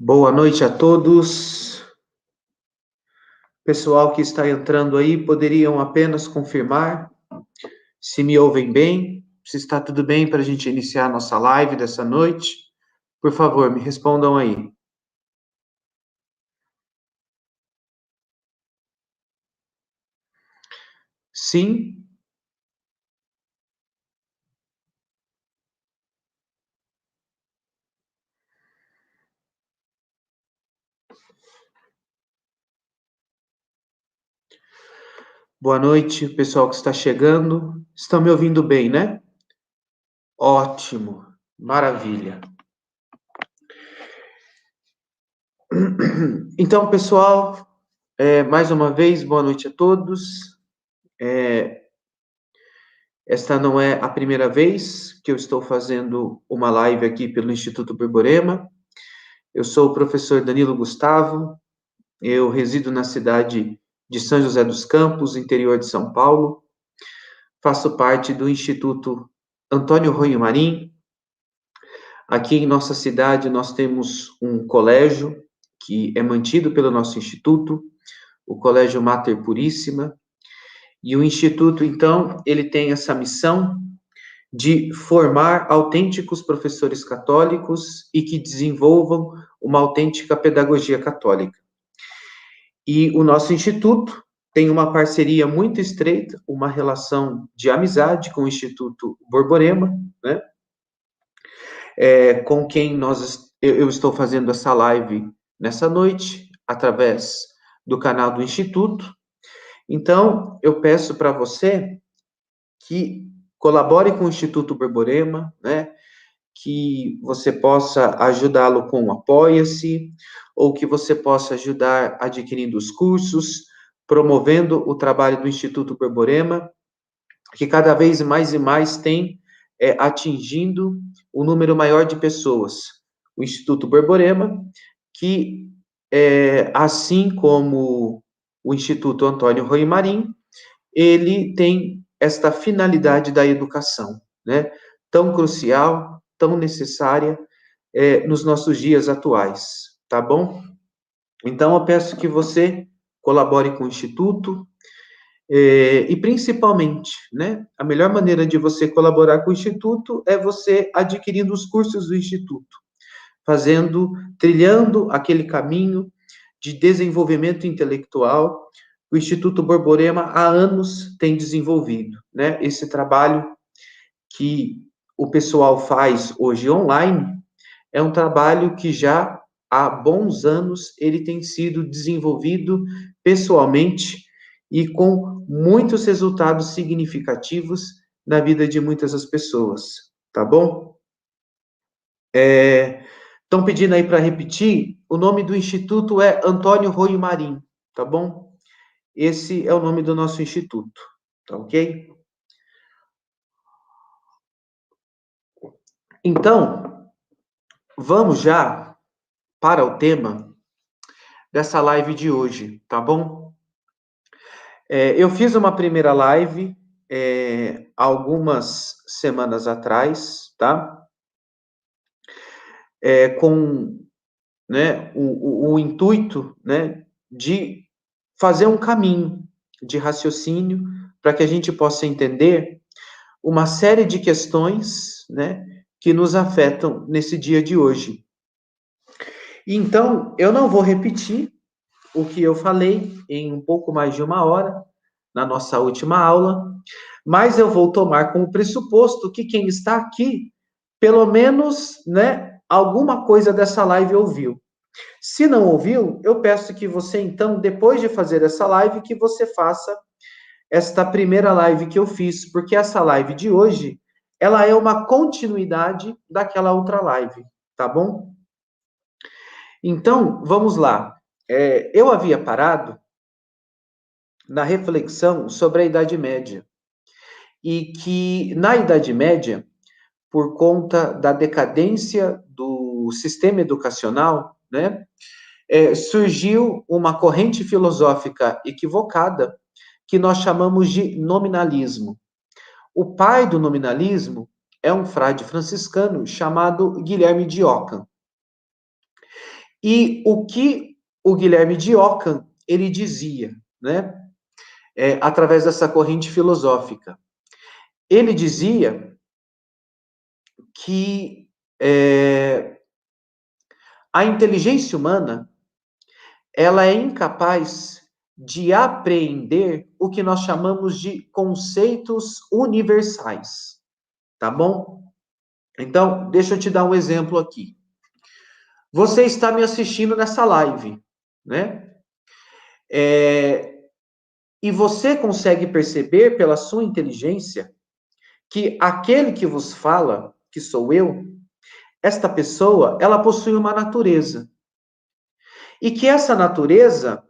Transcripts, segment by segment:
Boa noite a todos. Pessoal que está entrando aí, poderiam apenas confirmar se me ouvem bem, se está tudo bem para a gente iniciar a nossa live dessa noite. Por favor, me respondam aí. Sim? Boa noite, pessoal que está chegando. Estão me ouvindo bem, né? Ótimo, maravilha. Então, pessoal, mais uma vez, boa noite a todos. Esta não é a primeira vez que eu estou fazendo uma live aqui pelo Instituto Borborema. Eu sou o professor Danilo Gustavo, eu resido na cidade de São José dos Campos, interior de São Paulo. Faço parte do Instituto Antônio Rui Marim. Aqui em nossa cidade nós temos um colégio que é mantido pelo nosso instituto, o Colégio Mater Puríssima. E o instituto, então, ele tem essa missão de formar autênticos professores católicos e que desenvolvam uma autêntica pedagogia católica. E o nosso instituto tem uma parceria muito estreita, uma relação de amizade com o Instituto Borborema, né? Com quem eu estou fazendo essa live nessa noite, através do canal do Instituto. Então, eu peço para você que colabore com o Instituto Borborema, né? Que você possa ajudá-lo com o Apoia-se, ou que você possa ajudar adquirindo os cursos, promovendo o trabalho do Instituto Borborema, que cada vez mais e mais tem atingindo um número maior de pessoas. O Instituto Borborema, que assim como o Instituto Antônio Rui Marim, ele tem esta finalidade da educação, né? Tão crucial, tão necessária nos nossos dias atuais, tá bom? Então, eu peço que você colabore com o Instituto e, principalmente, né? A melhor maneira de você colaborar com o Instituto é você adquirindo os cursos do Instituto, trilhando aquele caminho de desenvolvimento intelectual. O Instituto Borborema há anos tem desenvolvido, né? Esse trabalho que o pessoal faz hoje online é um trabalho que já há bons anos ele tem sido desenvolvido pessoalmente e com muitos resultados significativos na vida de muitas das pessoas, tá bom? Estão pedindo aí para repetir, o nome do instituto é Antônio Rui Marim, tá bom? Esse é o nome do nosso instituto, tá ok? Então, vamos já para o tema dessa live de hoje, tá bom? Eu fiz uma primeira live algumas semanas atrás, tá? Com né, o intuito, né, de fazer um caminho de raciocínio para que a gente possa entender uma série de questões, né, que nos afetam nesse dia de hoje. Então, eu não vou repetir o que eu falei em um pouco mais de uma hora na nossa última aula, mas eu vou tomar como pressuposto que quem está aqui, pelo menos, né, alguma coisa dessa live ouviu. Se não ouviu, eu peço que você, então, depois de fazer essa live, que você faça esta primeira live que eu fiz, porque essa live de hoje, ela é uma continuidade daquela outra live, tá bom? Então, vamos lá. Eu havia parado na reflexão sobre a Idade Média, e que na Idade Média, por conta da decadência do sistema educacional, né, surgiu uma corrente filosófica equivocada que nós chamamos de nominalismo. O pai do nominalismo é um frade franciscano chamado Guilherme de Ockham. E o que o Guilherme de Ockham, ele dizia, né? Através dessa corrente filosófica. Ele dizia que a inteligência humana, ela é incapaz de apreender o que nós chamamos de conceitos universais, tá bom? Então, deixa eu te dar um exemplo aqui. Você está me assistindo nessa live, né? E você consegue perceber pela sua inteligência que aquele que vos fala, que sou eu, esta pessoa, ela possui uma natureza. E que essa natureza,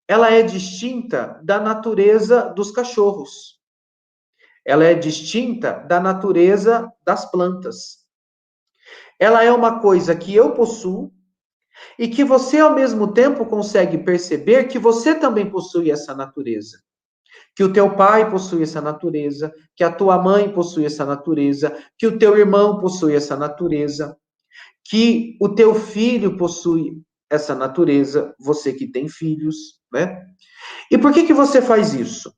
ela é distinta da natureza dos cachorros. Ela é distinta da natureza das plantas. Ela é uma coisa que eu possuo e que você, ao mesmo tempo, consegue perceber que você também possui essa natureza. Que o teu pai possui essa natureza, que a tua mãe possui essa natureza, que o teu irmão possui essa natureza, que o teu filho possui essa natureza, você que tem filhos, né? E por que você faz isso?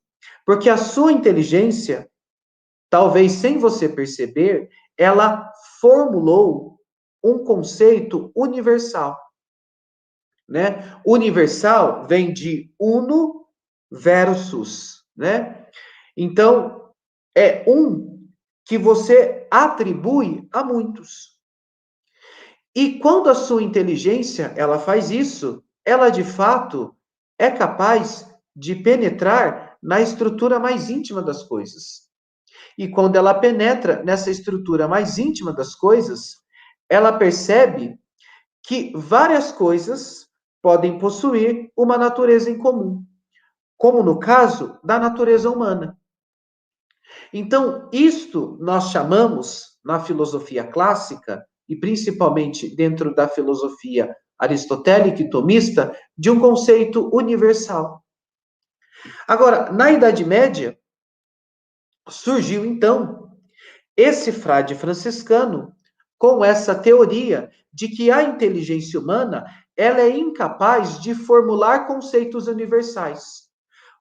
Porque a sua inteligência, talvez sem você perceber, ela formulou um conceito universal, né? Universal vem de uno versus, né? Então, é um que você atribui a muitos. E quando a sua inteligência, ela faz isso, ela de fato é capaz de penetrar na estrutura mais íntima das coisas. E quando ela penetra nessa estrutura mais íntima das coisas, ela percebe que várias coisas podem possuir uma natureza em comum, como no caso da natureza humana. Então, isto nós chamamos, na filosofia clássica, e principalmente dentro da filosofia aristotélica e tomista, de um conceito universal. Agora, na Idade Média, surgiu então esse frade franciscano com essa teoria de que a inteligência humana ela é incapaz de formular conceitos universais.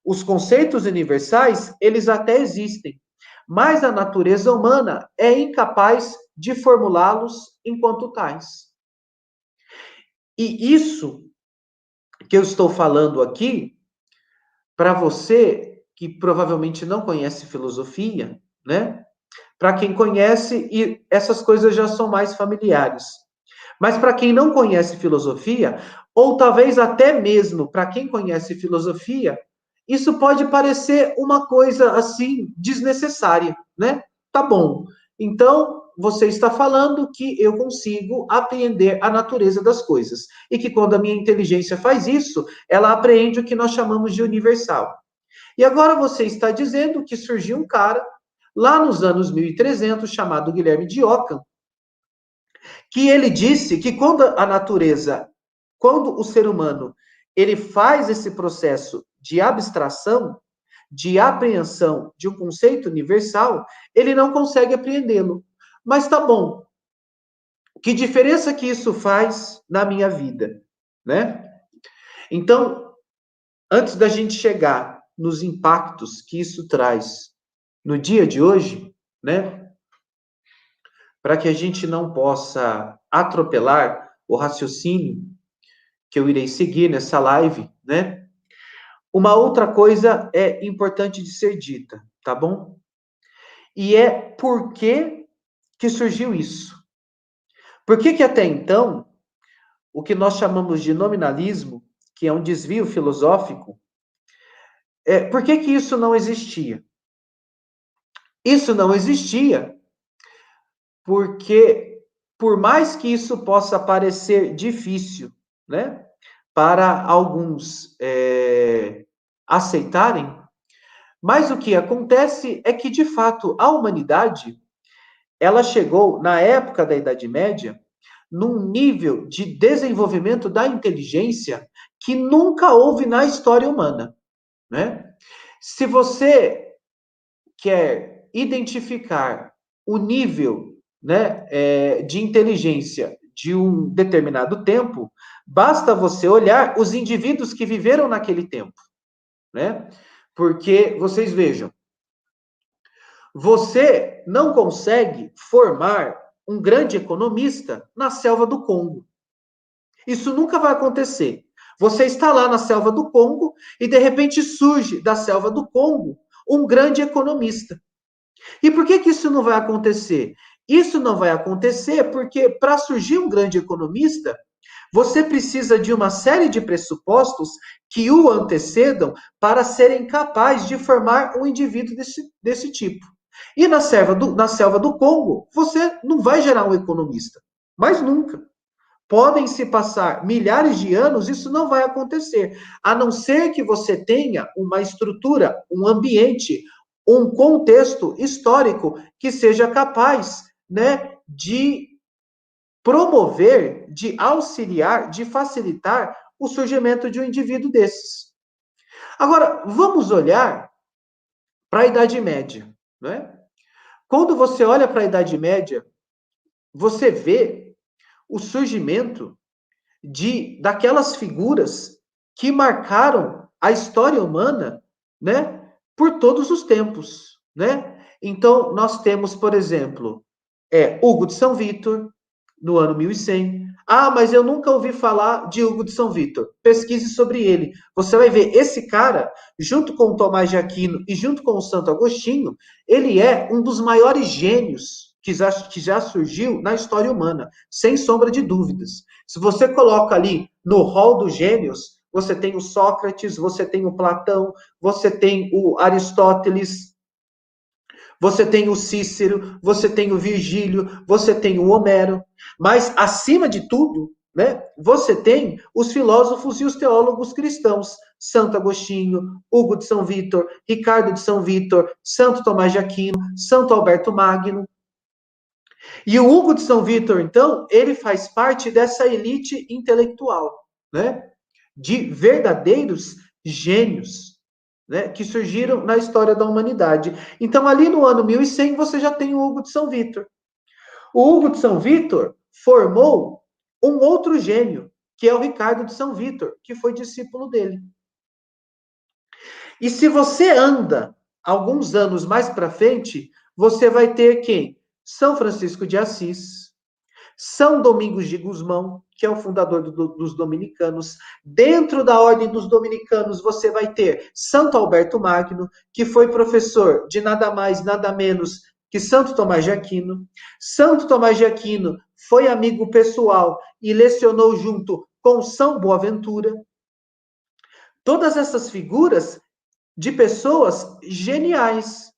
Os conceitos universais, eles até existem, mas a natureza humana é incapaz de formulá-los enquanto tais. E isso que eu estou falando aqui, para você que provavelmente não conhece filosofia, né? Para quem conhece, e essas coisas já são mais familiares. Mas para quem não conhece filosofia, ou talvez até mesmo para quem conhece filosofia, isso pode parecer uma coisa assim desnecessária, né? Tá bom. Então, você está falando que eu consigo apreender a natureza das coisas e que quando a minha inteligência faz isso, ela apreende o que nós chamamos de universal. E agora você está dizendo que surgiu um cara lá nos anos 1300 chamado Guilherme de Ockham, que ele disse que quando a natureza, quando o ser humano, ele faz esse processo de abstração, de apreensão de um conceito universal, ele não consegue apreendê-lo. Mas tá bom. Que diferença que isso faz na minha vida, né? Então, antes da gente chegar nos impactos que isso traz no dia de hoje, né? Para que a gente não possa atropelar o raciocínio que eu irei seguir nessa live, né? Uma outra coisa é importante de ser dita, tá bom? E é por que surgiu isso? Por que até então, o que nós chamamos de nominalismo, que é um desvio filosófico, por que isso não existia? Isso não existia porque, por mais que isso possa parecer difícil, né, para alguns aceitarem, mas o que acontece é que, de fato, a humanidade, ela chegou, na época da Idade Média, num nível de desenvolvimento da inteligência que nunca houve na história humana, né? Se você quer identificar o nível, né, de inteligência de um determinado tempo, basta você olhar os indivíduos que viveram naquele tempo, né? Porque vocês vejam, você não consegue formar um grande economista na selva do Congo. Isso nunca vai acontecer. Você está lá na selva do Congo e de repente surge da selva do Congo um grande economista. E por que isso não vai acontecer? Isso não vai acontecer porque para surgir um grande economista, você precisa de uma série de pressupostos que o antecedam para serem capazes de formar um indivíduo desse tipo. E na selva do Congo, você não vai gerar um economista, mas nunca. Podem se passar milhares de anos, isso não vai acontecer, a não ser que você tenha uma estrutura, um ambiente, um contexto histórico que seja capaz, né, de promover, de auxiliar, de facilitar o surgimento de um indivíduo desses. Agora, vamos olhar para a Idade Média, né? Quando você olha para a Idade Média, você vê o surgimento daquelas figuras que marcaram a história humana, né, por todos os tempos, né? Então, nós temos, por exemplo, Hugo de São Vítor, no ano 1100. Ah, mas eu nunca ouvi falar de Hugo de São Vítor. Pesquise sobre ele. Você vai ver, esse cara, junto com o Tomás de Aquino e junto com o Santo Agostinho, ele é um dos maiores gênios que já surgiu na história humana, sem sombra de dúvidas. Se você coloca ali no hall dos gênios, você tem o Sócrates, você tem o Platão, você tem o Aristóteles, você tem o Cícero, você tem o Virgílio, você tem o Homero, mas acima de tudo, né, você tem os filósofos e os teólogos cristãos, Santo Agostinho, Hugo de São Vítor, Ricardo de São Vítor, Santo Tomás de Aquino, Santo Alberto Magno. E o Hugo de São Vítor, então, ele faz parte dessa elite intelectual, né, de verdadeiros gênios, né, que surgiram na história da humanidade. Então, ali no ano 1100, você já tem o Hugo de São Vítor. O Hugo de São Vítor formou um outro gênio, que é o Ricardo de São Vítor, que foi discípulo dele. E se você anda alguns anos mais para frente, você vai ter quem? São Francisco de Assis, São Domingos de Gusmão, que é o fundador dos dominicanos. Dentro da ordem dos dominicanos, você vai ter Santo Alberto Magno, que foi professor de nada mais, nada menos que Santo Tomás de Aquino. Santo Tomás de Aquino foi amigo pessoal e lecionou junto com São Boaventura. Todas essas figuras de pessoas geniais.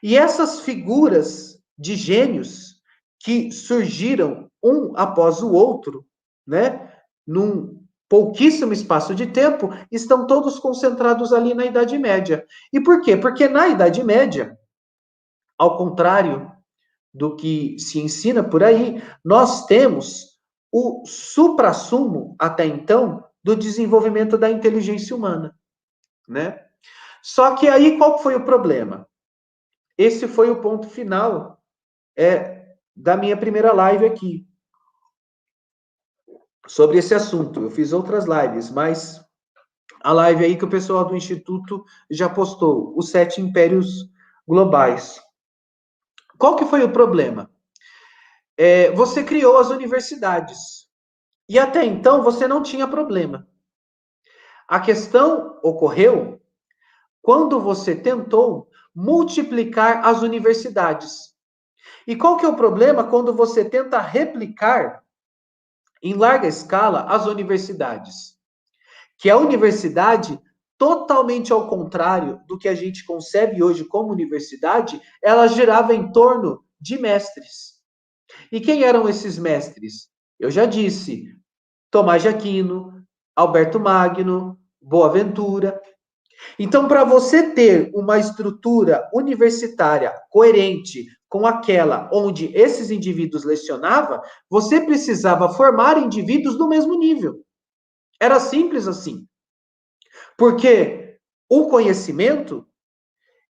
E essas figuras de gênios que surgiram um após o outro, né, num pouquíssimo espaço de tempo, estão todos concentrados ali na Idade Média. E por quê? Porque na Idade Média, ao contrário do que se ensina por aí, nós temos o suprassumo, até então, do desenvolvimento da inteligência humana, né? Só que aí qual foi o problema? Esse foi o ponto final da minha primeira live aqui, sobre esse assunto. Eu fiz outras lives, mas a live aí que o pessoal do Instituto já postou, os 7 impérios globais. Qual que foi o problema? Você criou as universidades, e até então você não tinha problema. A questão ocorreu quando você tentou multiplicar as universidades. E qual que é o problema quando você tenta replicar em larga escala as universidades? Que a universidade, totalmente ao contrário do que a gente concebe hoje como universidade, ela girava em torno de mestres. E quem eram esses mestres? Eu já disse, Tomás de Aquino, Alberto Magno, Boaventura. Então, para você ter uma estrutura universitária coerente com aquela onde esses indivíduos lecionavam, você precisava formar indivíduos do mesmo nível. Era simples assim. Porque o conhecimento,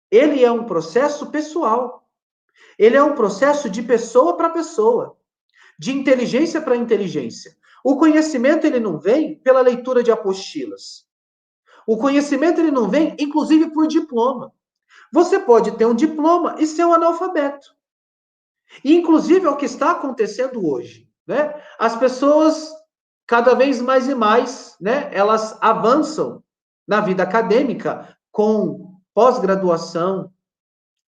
ele é um processo pessoal. Ele é um processo de pessoa para pessoa. de inteligência para inteligência. O conhecimento, ele não vem pela leitura de apostilas. O conhecimento, ele não vem, inclusive, por diploma. Você pode ter um diploma e ser um analfabeto. E, inclusive, é o que está acontecendo hoje, né? As pessoas, cada vez mais e mais, né, elas avançam na vida acadêmica com pós-graduação,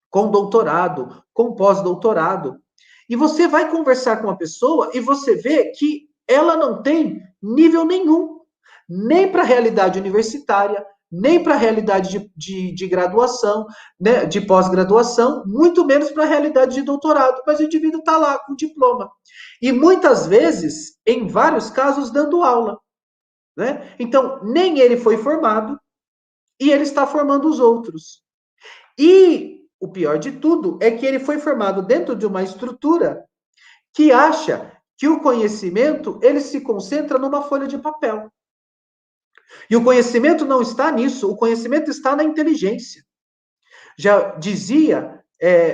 com doutorado, com pós-doutorado. E você vai conversar com uma pessoa e você vê que ela não tem nível nenhum, nem para a realidade universitária, nem para a realidade de graduação, né, de pós-graduação, muito menos para a realidade de doutorado, mas o indivíduo está lá com diploma. E muitas vezes, em vários casos, dando aula. Né? Então, nem ele foi formado e ele está formando os outros. E o pior de tudo é que ele foi formado dentro de uma estrutura que acha que o conhecimento ele se concentra numa folha de papel. E o conhecimento não está nisso, o conhecimento está na inteligência. Já dizia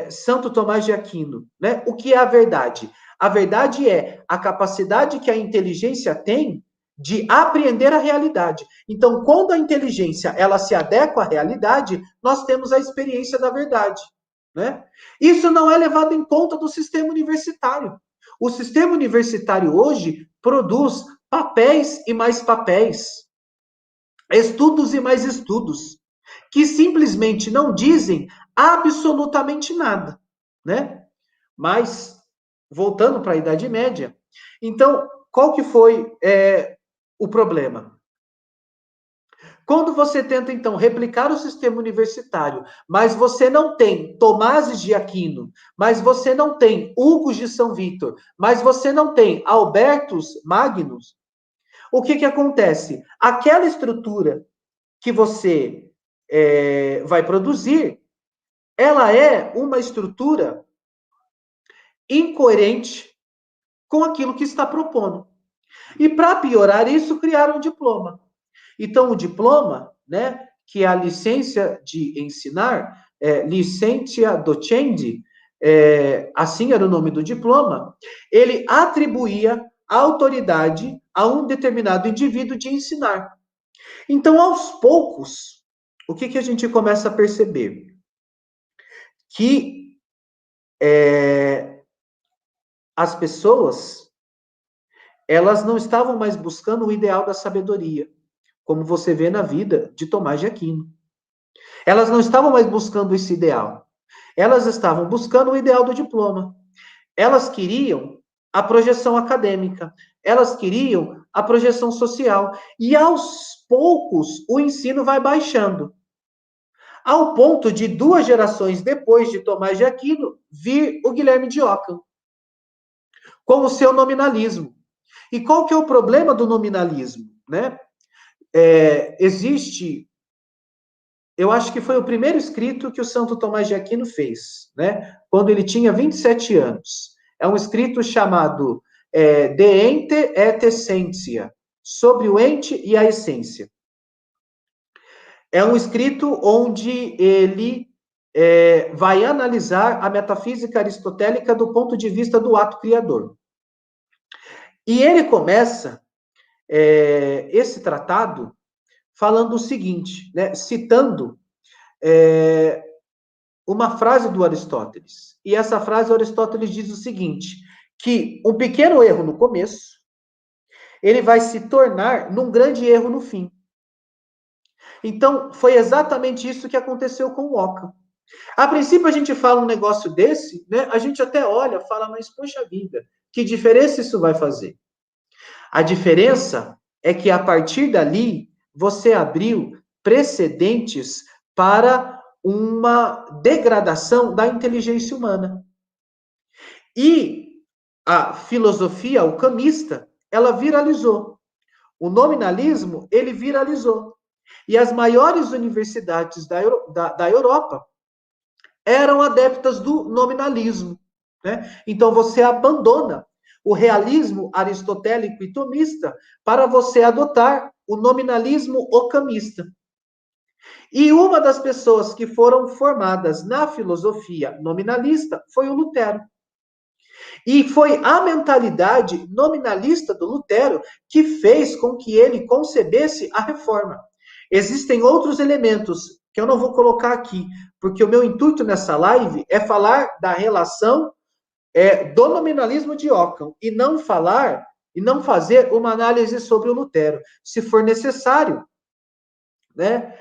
Santo Tomás de Aquino, né? O que é a verdade? A verdade é a capacidade que a inteligência tem de apreender a realidade. Então, quando a inteligência ela se adequa à realidade, nós temos a experiência da verdade. Né? Isso não é levado em conta do sistema universitário. O sistema universitário hoje produz papéis e mais papéis, estudos e mais estudos, que simplesmente não dizem absolutamente nada, né? Mas, voltando para a Idade Média, então, qual que foi o problema? Quando você tenta, então, replicar o sistema universitário, mas você não tem Tomás de Aquino, mas você não tem Hugo de São Vítor, mas você não tem Albertus Magnus, o que que acontece? Aquela estrutura que você vai produzir, ela é uma estrutura incoerente com aquilo que está propondo. E para piorar isso, criaram um diploma. Então, o diploma, né, que é a licença de ensinar, licentia docendi, assim era o nome do diploma, ele atribuía a autoridade a um determinado indivíduo de ensinar. Então, aos poucos, o que a gente começa a perceber? Que as pessoas, elas não estavam mais buscando o ideal da sabedoria, como você vê na vida de Tomás de Aquino. Elas não estavam mais buscando esse ideal. Elas estavam buscando o ideal do diploma. Elas queriam a projeção acadêmica. Elas queriam a projeção social. E aos poucos o ensino vai baixando. Ao ponto de 2 gerações depois de Tomás de Aquino vir o Guilherme de Ockham com o seu nominalismo. E qual que é o problema do nominalismo? Né? Existe, eu acho que foi o primeiro escrito que o Santo Tomás de Aquino fez, né? Quando ele tinha 27 anos. É um escrito chamado De Ente et Essentia, sobre o ente e a essência. É um escrito onde ele vai analisar a metafísica aristotélica do ponto de vista do ato criador. E ele começa esse tratado falando o seguinte, né, citando uma frase do Aristóteles. E essa frase, Aristóteles diz o seguinte, que um pequeno erro no começo, ele vai se tornar num grande erro no fim. Então, foi exatamente isso que aconteceu com o Ockham. A princípio, a gente fala um negócio desse, né? A gente até olha, fala, mas poxa vida, que diferença isso vai fazer? A diferença é que, a partir dali, você abriu precedentes para uma degradação da inteligência humana. E a filosofia alquimista, ela viralizou. O nominalismo, ele viralizou. E as maiores universidades da Europa eram adeptas do nominalismo. Né? Então, você abandona o realismo aristotélico e tomista para você adotar o nominalismo ocamista. E uma das pessoas que foram formadas na filosofia nominalista foi o Lutero. E foi a mentalidade nominalista do Lutero que fez com que ele concebesse a reforma. Existem outros elementos que eu não vou colocar aqui, porque o meu intuito nessa live é falar da relação do nominalismo de Ockham e não falar e não fazer uma análise sobre o Lutero. Se for necessário, né,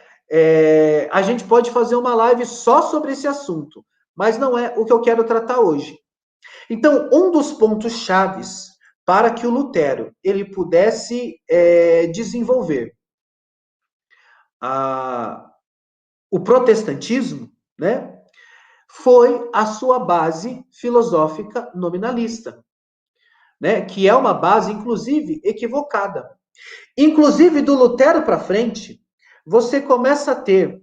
a gente pode fazer uma live só sobre esse assunto, mas não é o que eu quero tratar hoje. Então, um dos pontos chaves para que o Lutero ele pudesse desenvolver o protestantismo, né, foi a sua base filosófica nominalista, né, que é uma base, inclusive, equivocada. Inclusive, do Lutero para frente, você começa a ter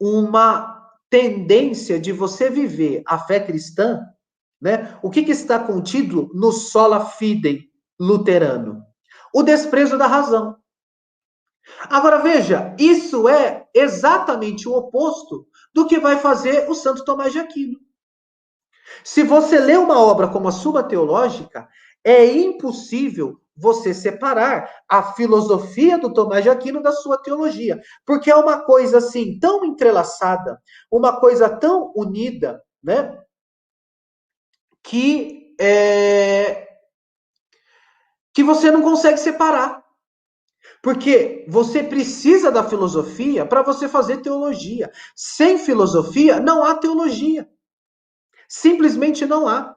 uma tendência de você viver a fé cristã, né? O que está contido no sola fide luterano? O desprezo da razão. Agora veja, isso é exatamente o oposto do que vai fazer o Santo Tomás de Aquino. Se você lê uma obra como a Suma Teológica, é impossível você separar a filosofia do Tomás de Aquino da sua teologia, porque é uma coisa assim tão entrelaçada, uma coisa tão unida, né? Que você não consegue separar. Porque você precisa da filosofia para você fazer teologia. Sem filosofia, não há teologia. Simplesmente não há.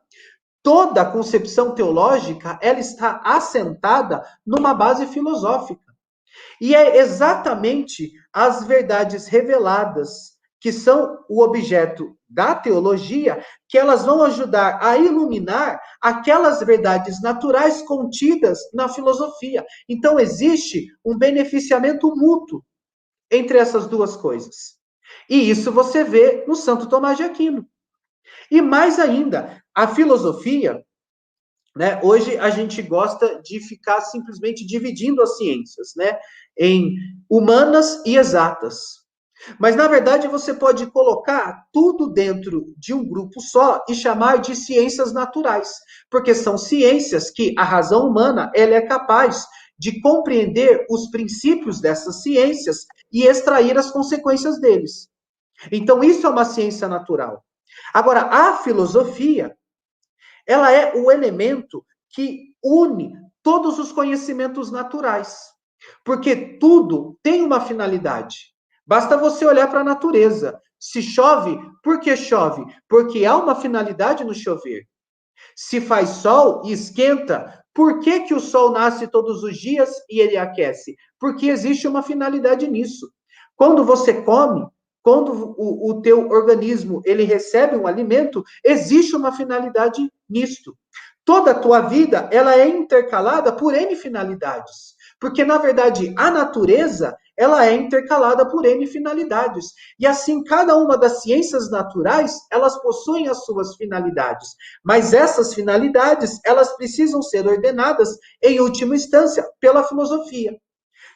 Toda a concepção teológica, ela está assentada numa base filosófica. E é exatamente as verdades reveladas, que são o objeto da teologia, que elas vão ajudar a iluminar aquelas verdades naturais contidas na filosofia. Então, existe um beneficiamento mútuo entre essas duas coisas. E isso você vê no Santo Tomás de Aquino. E mais ainda, a filosofia, né, hoje a gente gosta de ficar simplesmente dividindo as ciências, né, em humanas e exatas. Mas, na verdade, você pode colocar tudo dentro de um grupo só e chamar de ciências naturais, porque são ciências que a razão humana ela é capaz de compreender os princípios dessas ciências e extrair as consequências deles. Então, isso é uma ciência natural. Agora, a filosofia, ela é o elemento que une todos os conhecimentos naturais, porque tudo tem uma finalidade. Basta você olhar para a natureza. Se chove, por que chove? Porque há uma finalidade no chover. Se faz sol e esquenta, por que, que o sol nasce todos os dias e ele aquece? Porque existe uma finalidade nisso. Quando você come, quando o teu organismo ele recebe um alimento, existe uma finalidade nisto. Toda a tua vida, ela é intercalada por N finalidades. Porque, na verdade, a natureza, ela é intercalada por N finalidades. E assim, cada uma das ciências naturais, elas possuem as suas finalidades. Mas essas finalidades, elas precisam ser ordenadas, em última instância, pela filosofia.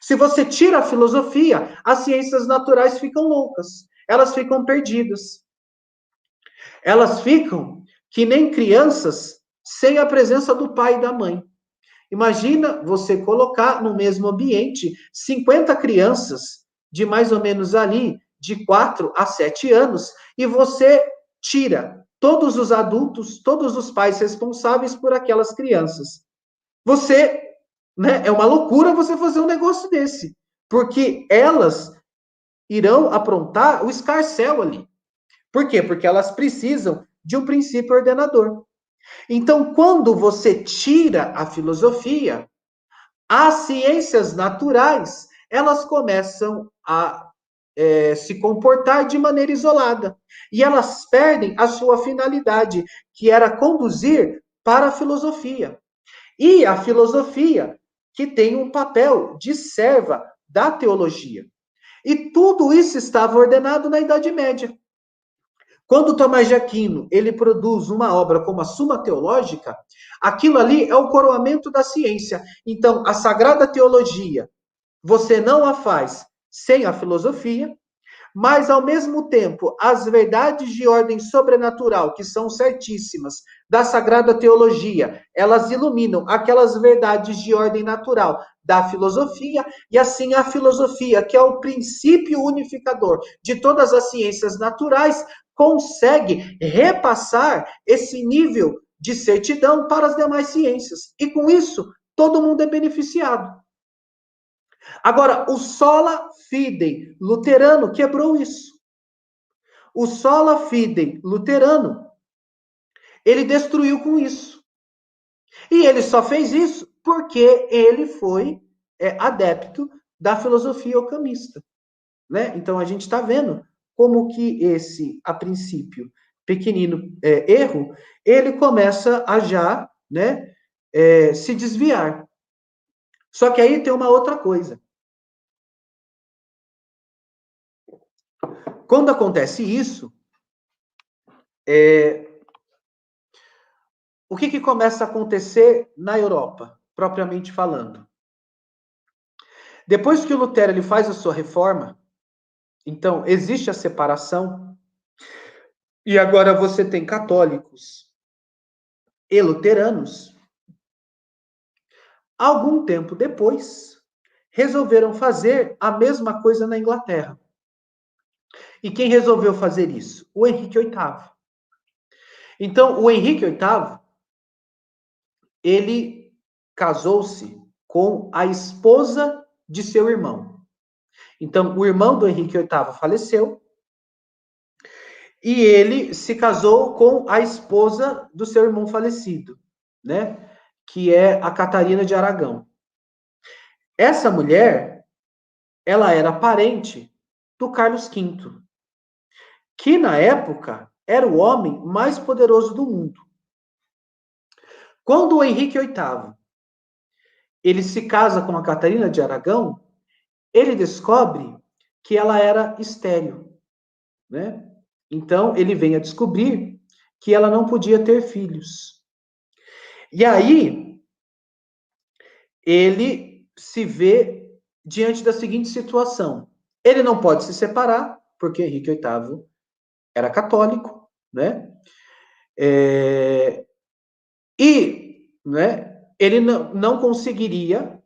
Se você tira a filosofia, as ciências naturais ficam loucas. Elas ficam perdidas. Elas ficam que nem crianças sem a presença do pai e da mãe. Imagina você colocar no mesmo ambiente 50 crianças de mais ou menos ali, de 4 a 7 anos, e você tira todos os adultos, todos os pais responsáveis por aquelas crianças. Você, né, é uma loucura você fazer um negócio desse, porque elas irão aprontar o escarcéu ali. Por quê? Porque elas precisam de um princípio ordenador. Então, quando você tira a filosofia, as ciências naturais, elas começam a se comportar de maneira isolada. E elas perdem a sua finalidade, que era conduzir para a filosofia. E a filosofia, que tem um papel de serva da teologia. E tudo isso estava ordenado na Idade Média. Quando Tomás de Aquino ele produz uma obra como a Suma Teológica, aquilo ali é o coroamento da ciência. Então, a Sagrada Teologia, você não a faz sem a filosofia, mas, ao mesmo tempo, as verdades de ordem sobrenatural, que são certíssimas, da Sagrada Teologia, elas iluminam aquelas verdades de ordem natural da filosofia, e assim a filosofia, que é o princípio unificador de todas as ciências naturais, consegue repassar esse nível de certidão para as demais ciências. E com isso, todo mundo é beneficiado. Agora, o sola fide luterano quebrou isso. O sola fide luterano, ele destruiu com isso. E ele só fez isso porque ele foi adepto da filosofia ocamista. Né? Então, a gente está vendo como que esse, a princípio, pequenino erro, ele começa a já, né, se desviar. Só que aí tem uma outra coisa. Quando acontece isso, o que começa a acontecer na Europa, propriamente falando? Depois que o Lutero ele faz a sua reforma, então existe a separação, e agora você tem católicos e luteranos. Algum tempo depois, resolveram fazer a mesma coisa na Inglaterra. E quem resolveu fazer isso? O Henrique VIII. Então, o Henrique VIII, ele casou-se com a esposa de seu irmão. Então, o irmão do Henrique VIII faleceu e ele se casou com a esposa do seu irmão falecido, né? Que é a Catarina de Aragão. Essa mulher, ela era parente do Carlos V, que na época era o homem mais poderoso do mundo. Quando o Henrique VIII ele se casa com a Catarina de Aragão, ele descobre que ela era estéril, né? Então ele vem a descobrir que ela não podia ter filhos. E aí ele se vê diante da seguinte situação: ele não pode se separar, porque Henrique VIII era católico, né? Né, ele não conseguiria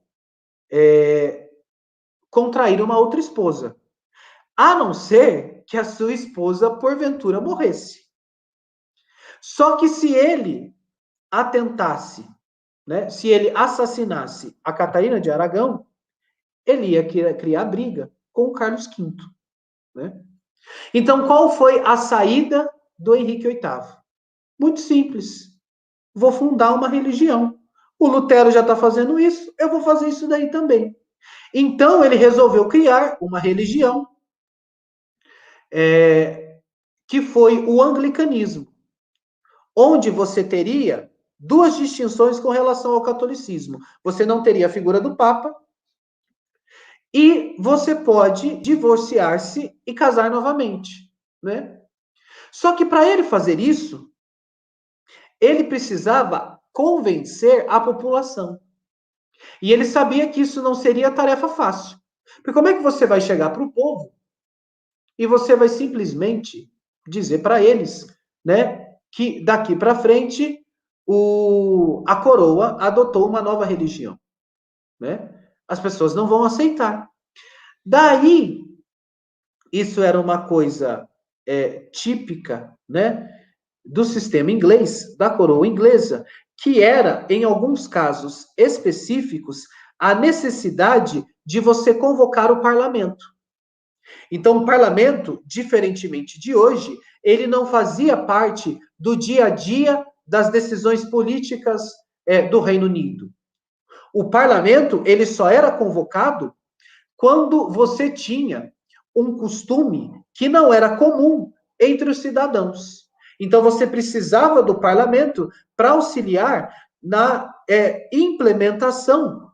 contrair uma outra esposa, a não ser que a sua esposa, porventura, morresse. Só que se ele atentasse, né, se ele assassinasse a Catarina de Aragão, ele ia criar briga com o Carlos V. Né? Então, qual foi a saída do Henrique VIII? Muito simples. Vou fundar uma religião. O Lutero já está fazendo isso, eu vou fazer isso daí também. Então, ele resolveu criar uma religião que foi o anglicanismo, onde você teria duas distinções com relação ao catolicismo. Você não teria a figura do Papa e você pode divorciar-se e casar novamente, né? Só que para ele fazer isso, ele precisava convencer a população. E ele sabia que isso não seria tarefa fácil. Porque como é que você vai chegar para o povo e você vai simplesmente dizer para eles, né, que daqui para frente a coroa adotou uma nova religião, né? As pessoas não vão aceitar. Daí, isso era uma coisa típica, né, do sistema inglês, da coroa inglesa, que era, em alguns casos específicos, a necessidade de você convocar o parlamento. Então, o parlamento, diferentemente de hoje, ele não fazia parte do dia a dia das decisões políticas do Reino Unido. O parlamento, ele só era convocado quando você tinha um costume que não era comum entre os cidadãos. Então, você precisava do parlamento para auxiliar na implementação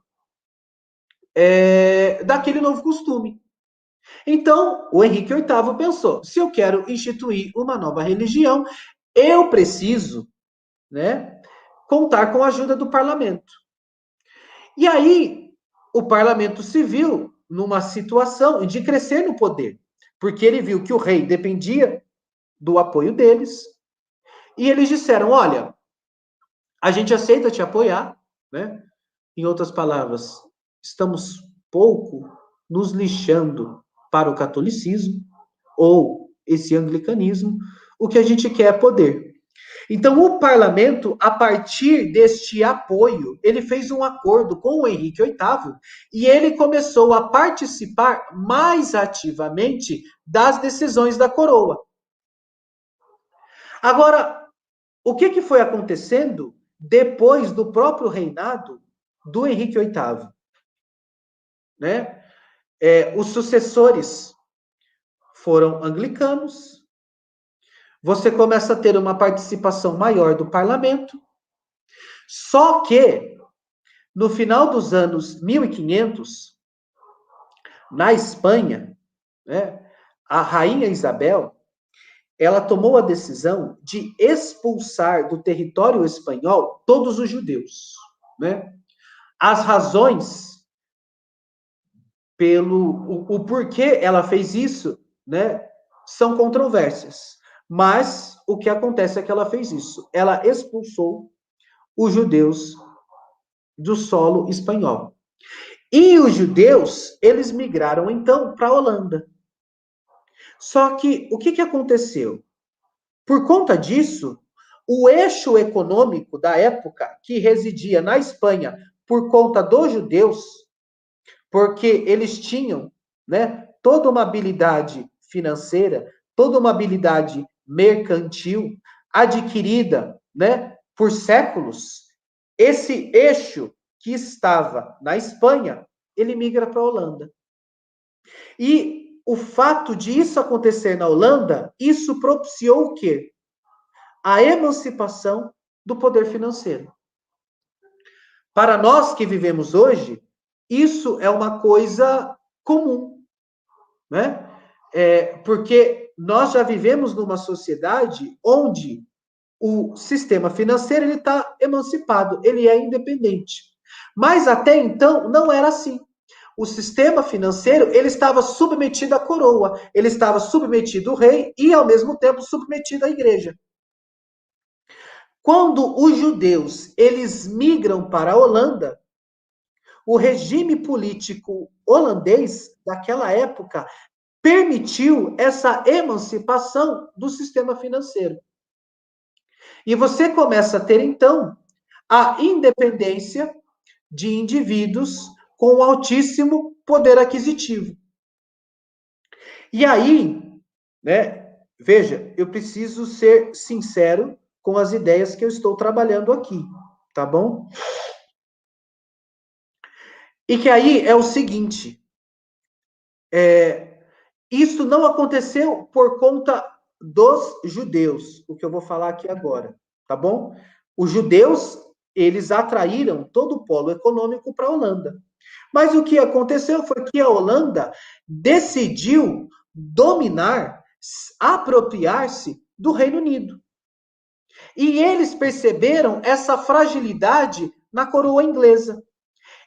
daquele novo costume. Então, o Henrique VIII pensou: se eu quero instituir uma nova religião, eu preciso, né, contar com a ajuda do parlamento. E aí, o parlamento se viu numa situação de crescer no poder. porque ele viu que o rei dependia do apoio deles, e eles disseram, olha, a gente aceita te apoiar, né? Em outras palavras, estamos pouco nos lixando para o catolicismo ou esse anglicanismo, o que a gente quer é poder. Então, o parlamento, a partir deste apoio, ele fez um acordo com o Henrique VIII e ele começou a participar mais ativamente das decisões da coroa. Agora, o que foi acontecendo depois do próprio reinado do Henrique VIII? Né? Os sucessores foram anglicanos, você começa a ter uma participação maior do parlamento, só que no final dos anos 1500, na Espanha, né, a rainha Isabel, ela tomou a decisão de expulsar do território espanhol todos os judeus, né? As razões pelo o porquê ela fez isso, né, são controversas. Mas o que acontece é que ela fez isso. Ela expulsou os judeus do solo espanhol. E os judeus, eles migraram então para a Holanda. Só que o que aconteceu? Por conta disso, o eixo econômico da época, que residia na Espanha por conta dos judeus, porque eles tinham, né, toda uma habilidade financeira, toda uma habilidade mercantil adquirida, né, por séculos. Esse eixo que estava na Espanha, ele migra para a Holanda. E o fato de isso acontecer na Holanda, isso propiciou o quê? A emancipação do poder financeiro. Para nós que vivemos hoje, isso é uma coisa comum, né? Porque nós já vivemos numa sociedade onde o sistema financeiro ele está emancipado, ele é independente. Mas até então não era assim. O sistema financeiro ele estava submetido à coroa, ele estava submetido ao rei e ao mesmo tempo submetido à igreja. Quando os judeus eles migram para a Holanda, o regime político holandês daquela época permitiu essa emancipação do sistema financeiro. E você começa a ter, então, a independência de indivíduos com altíssimo poder aquisitivo. E aí, né, veja, eu preciso ser sincero com as ideias que eu estou trabalhando aqui, tá bom? E que aí é o seguinte, isso não aconteceu por conta dos judeus, o que eu vou falar aqui agora, tá bom? Os judeus, eles atraíram todo o polo econômico para a Holanda. Mas o que aconteceu foi que a Holanda decidiu dominar, apropriar-se do Reino Unido. E eles perceberam essa fragilidade na coroa inglesa.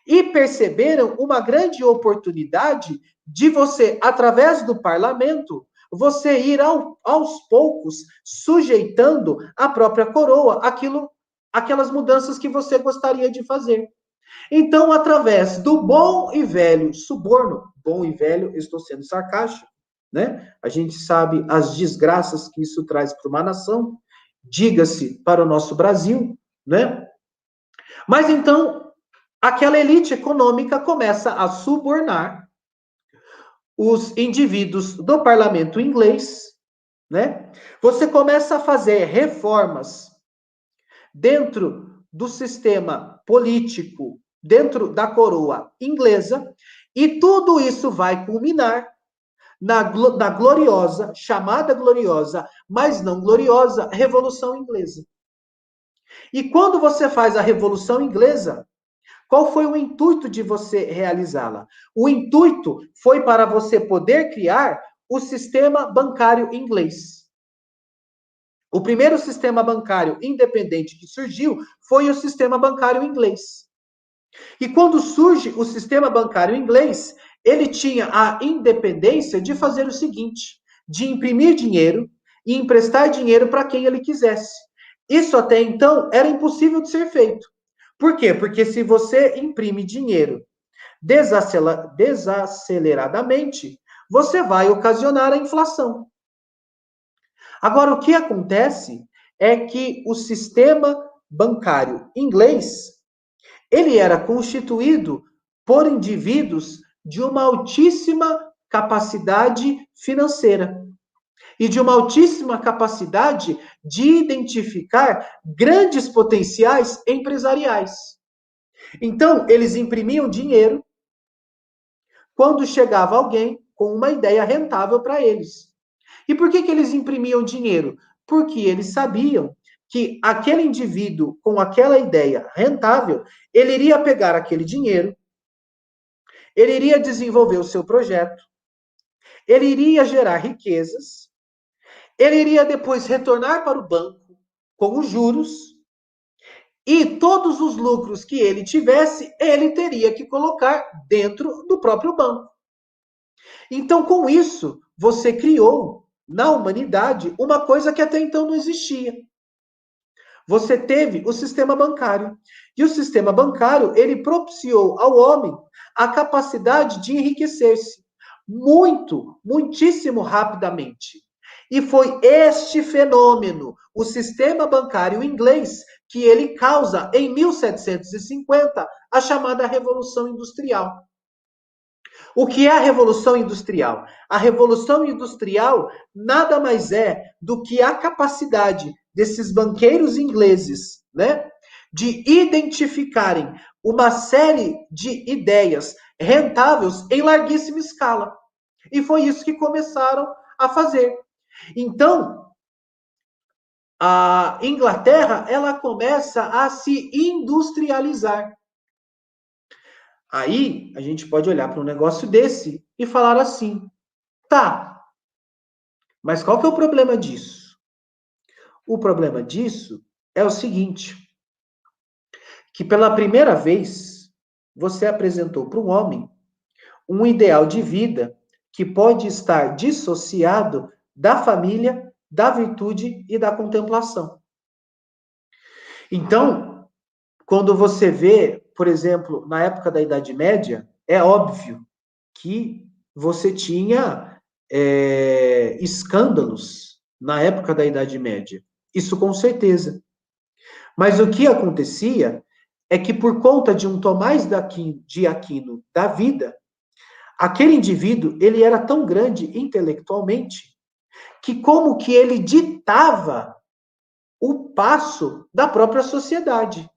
E perceberam uma grande oportunidade de você, através do parlamento, você ir aos poucos sujeitando a própria coroa aquelas mudanças que você gostaria de fazer. Então, através do bom e velho suborno, bom e velho, estou sendo sarcástico, né? A gente sabe as desgraças que isso traz para uma nação, diga-se para o nosso Brasil, né? Mas então, aquela elite econômica começa a subornar os indivíduos do parlamento inglês, né? Você começa a fazer reformas dentro do sistema político, dentro da coroa inglesa, e tudo isso vai culminar na gloriosa, chamada gloriosa, mas não gloriosa, Revolução Inglesa. E quando você faz a Revolução Inglesa, qual foi o intuito de você realizá-la? O intuito foi para você poder criar o sistema bancário inglês. O primeiro sistema bancário independente que surgiu foi o sistema bancário inglês. E quando surge o sistema bancário inglês, ele tinha a independência de fazer o seguinte, de imprimir dinheiro e emprestar dinheiro para quem ele quisesse. Isso até então era impossível de ser feito. Por quê? Porque se você imprime dinheiro desaceleradamente, você vai ocasionar a inflação. Agora, o que acontece é que o sistema bancário inglês, ele era constituído por indivíduos de uma altíssima capacidade financeira e de uma altíssima capacidade de identificar grandes potenciais empresariais. Então, eles imprimiam dinheiro quando chegava alguém com uma ideia rentável para eles. E por que eles imprimiam dinheiro? Porque eles sabiam que aquele indivíduo com aquela ideia rentável, ele iria pegar aquele dinheiro, ele iria desenvolver o seu projeto, ele iria gerar riquezas, ele iria depois retornar para o banco com os juros, e todos os lucros que ele tivesse, ele teria que colocar dentro do próprio banco. Então, com isso, você criou na humanidade uma coisa que até então não existia. Você teve o sistema bancário. E o sistema bancário, ele propiciou ao homem a capacidade de enriquecer-se muitíssimo rapidamente. E foi este fenômeno, o sistema bancário inglês, que ele causa em 1750 a chamada Revolução Industrial. O que é a Revolução Industrial? A Revolução Industrial nada mais é do que a capacidade desses banqueiros ingleses, né, de identificarem uma série de ideias rentáveis em larguíssima escala. E foi isso que começaram a fazer. Então, a Inglaterra, ela começa a se industrializar. Aí, a gente pode olhar para um negócio desse e falar assim, tá, mas qual que é o problema disso? O problema disso é o seguinte, que pela primeira vez, você apresentou para um homem um ideal de vida que pode estar dissociado da família, da virtude e da contemplação. Então, quando você vê, por exemplo, na época da Idade Média, é óbvio que você tinha escândalos na época da Idade Média. Isso com certeza. Mas o que acontecia é que por conta de um Tomás de Aquino da vida, aquele indivíduo, ele era tão grande intelectualmente, que como que ele ditava o passo da própria sociedade.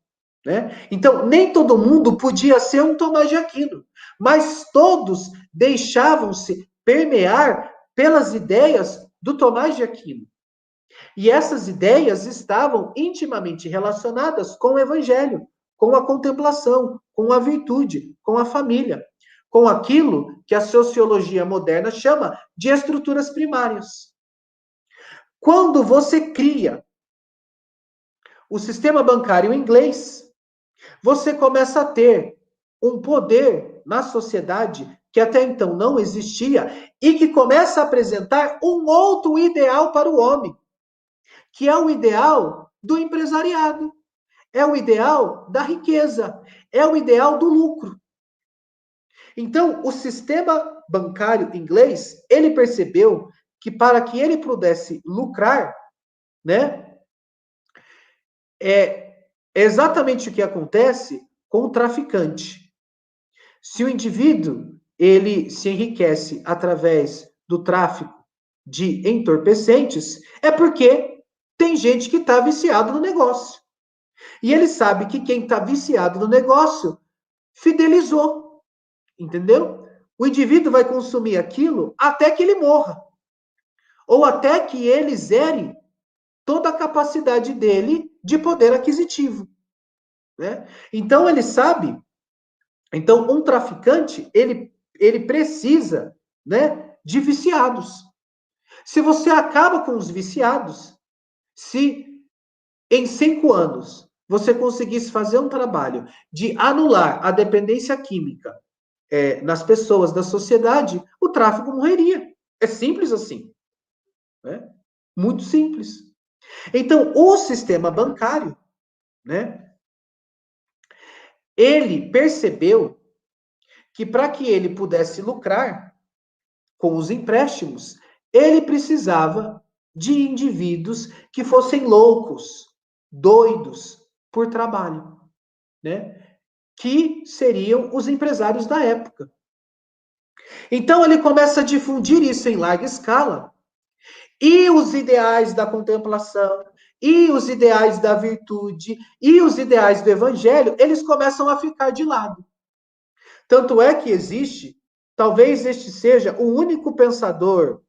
Né? Então, nem todo mundo podia ser um Tomás de Aquino, mas todos deixavam-se permear pelas ideias do Tomás de Aquino. E essas ideias estavam intimamente relacionadas com o evangelho, com a contemplação, com a virtude, com a família, com aquilo que a sociologia moderna chama de estruturas primárias. Quando você cria o sistema bancário inglês, você começa a ter um poder na sociedade que até então não existia e que começa a apresentar um outro ideal para o homem, que é o ideal do empresariado, é o ideal da riqueza, é o ideal do lucro. Então, o sistema bancário inglês, ele percebeu que para que ele pudesse lucrar, né, é exatamente o que acontece com o traficante. Se o indivíduo ele se enriquece através do tráfico de entorpecentes, é porque tem gente que está viciado no negócio. E ele sabe que quem está viciado no negócio fidelizou, entendeu? O indivíduo vai consumir aquilo até que ele morra. Ou até que ele zere toda a capacidade dele de poder aquisitivo. Né? Então, ele sabe. Então, um traficante, ele precisa, né, de viciados. Se você acaba com os viciados, se em 5 anos você conseguisse fazer um trabalho de anular a dependência química nas pessoas da sociedade, o tráfego morreria. É simples assim. Né? Muito simples. Então, o sistema bancário, né, ele percebeu que para que ele pudesse lucrar com os empréstimos, ele precisava de indivíduos que fossem loucos, doidos por trabalho, né? Que seriam os empresários da época. Então ele começa a difundir isso em larga escala, e os ideais da contemplação, e os ideais da virtude, e os ideais do evangelho, eles começam a ficar de lado. Tanto é que existe, talvez este seja o único pensador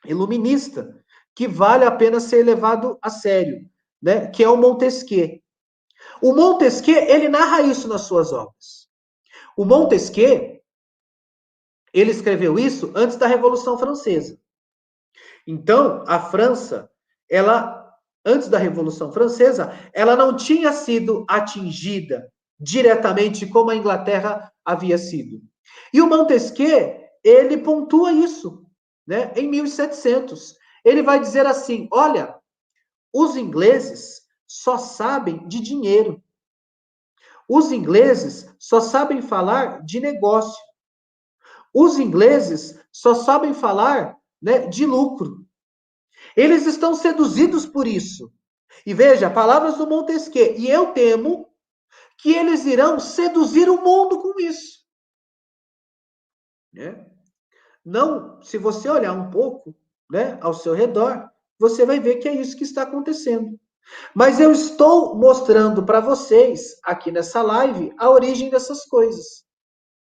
iluminista que vale a pena ser levado a sério, né? Que é o Montesquieu. O Montesquieu, ele narra isso nas suas obras. O Montesquieu, ele escreveu isso antes da Revolução Francesa. Então, a França, ela, antes da Revolução Francesa, ela não tinha sido atingida diretamente como a Inglaterra havia sido. E o Montesquieu, ele pontua isso, né, em 1700. Ele vai dizer assim, olha, os ingleses só sabem de dinheiro. Os ingleses só sabem falar de negócio. Os ingleses só sabem falar, né, de lucro. Eles estão seduzidos por isso. E veja, palavras do Montesquieu. E eu temo que eles irão seduzir o mundo com isso. Né? Não, se você olhar um pouco, né, ao seu redor, você vai ver que é isso que está acontecendo. Mas eu estou mostrando para vocês, aqui nessa live, a origem dessas coisas.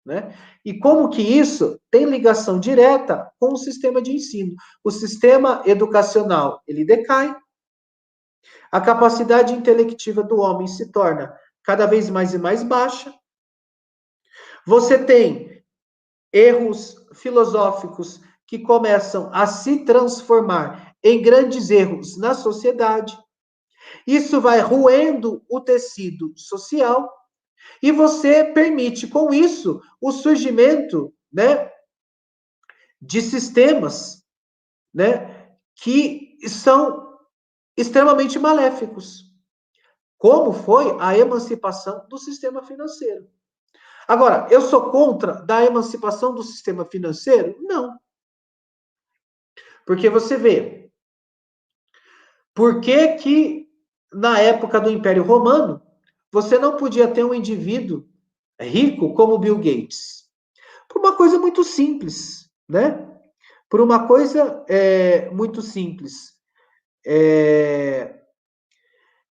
Né? E como que isso tem ligação direta com o sistema de ensino. O sistema educacional, ele decai. A capacidade intelectiva do homem se torna cada vez mais e mais baixa. Você tem erros filosóficos que começam a se transformar em grandes erros na sociedade. Isso vai roendo o tecido social e você permite, com isso, o surgimento, né, de sistemas, né, que são extremamente maléficos, como foi a emancipação do sistema financeiro. Agora, eu sou contra da emancipação do sistema financeiro? Não. Porque você vê, por que na época do Império Romano, você não podia ter um indivíduo rico como Bill Gates? Por uma coisa muito simples, né? Por uma coisa muito simples.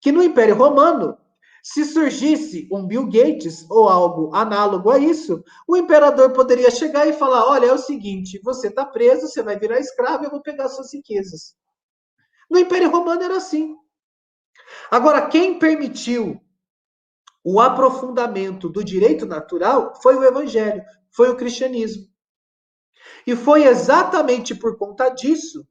Que no Império Romano, se surgisse um Bill Gates ou algo análogo a isso, o imperador poderia chegar e falar: olha, é o seguinte, você está preso, você vai virar escravo, eu vou pegar suas riquezas. No Império Romano era assim. Agora, quem permitiu o aprofundamento do direito natural foi o Evangelho, foi o cristianismo. E foi exatamente por conta disso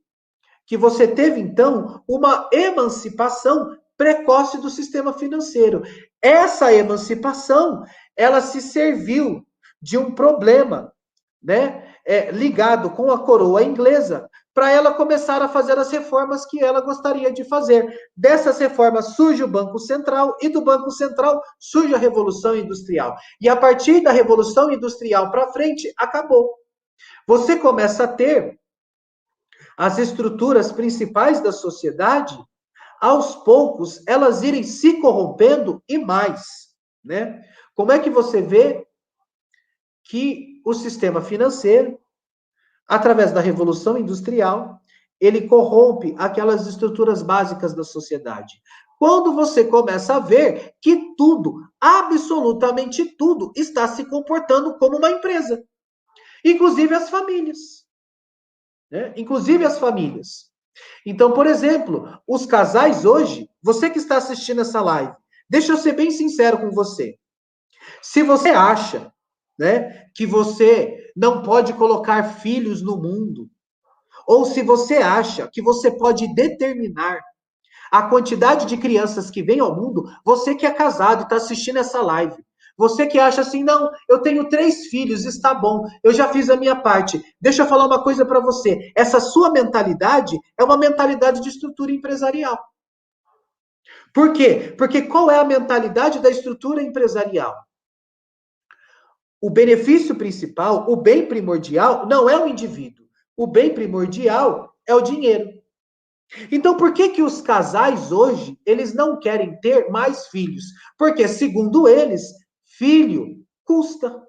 que você teve, então, uma emancipação precoce do sistema financeiro. Essa emancipação, ela se serviu de um problema, né, ligado com a coroa inglesa, para ela começar a fazer as reformas que ela gostaria de fazer. Dessas reformas surge o Banco Central, e do Banco Central surge a Revolução Industrial. E a partir da Revolução Industrial para frente, acabou. Você começa a ter as estruturas principais da sociedade, aos poucos, elas irem se corrompendo e mais, né? Como é que você vê que o sistema financeiro, através da Revolução Industrial, ele corrompe aquelas estruturas básicas da sociedade? Quando você começa a ver que tudo, absolutamente tudo, está se comportando como uma empresa, inclusive as famílias. Né? Inclusive as famílias. Então, por exemplo, os casais hoje, você que está assistindo essa live, deixa eu ser bem sincero com você. Se você acha, né, que você não pode colocar filhos no mundo, ou se você acha que você pode determinar a quantidade de crianças que vêm ao mundo, você que é casado e está assistindo essa live, Você que acha assim, não, eu tenho 3 filhos, está bom, eu já fiz a minha parte. Deixa eu falar uma coisa para você. Essa sua mentalidade é uma mentalidade de estrutura empresarial. Por quê? Porque qual é a mentalidade da estrutura empresarial? O benefício principal, o bem primordial, não é o indivíduo. O bem primordial é o dinheiro. Então, por que que os casais hoje, eles não querem ter mais filhos? Porque, segundo eles, filho custa.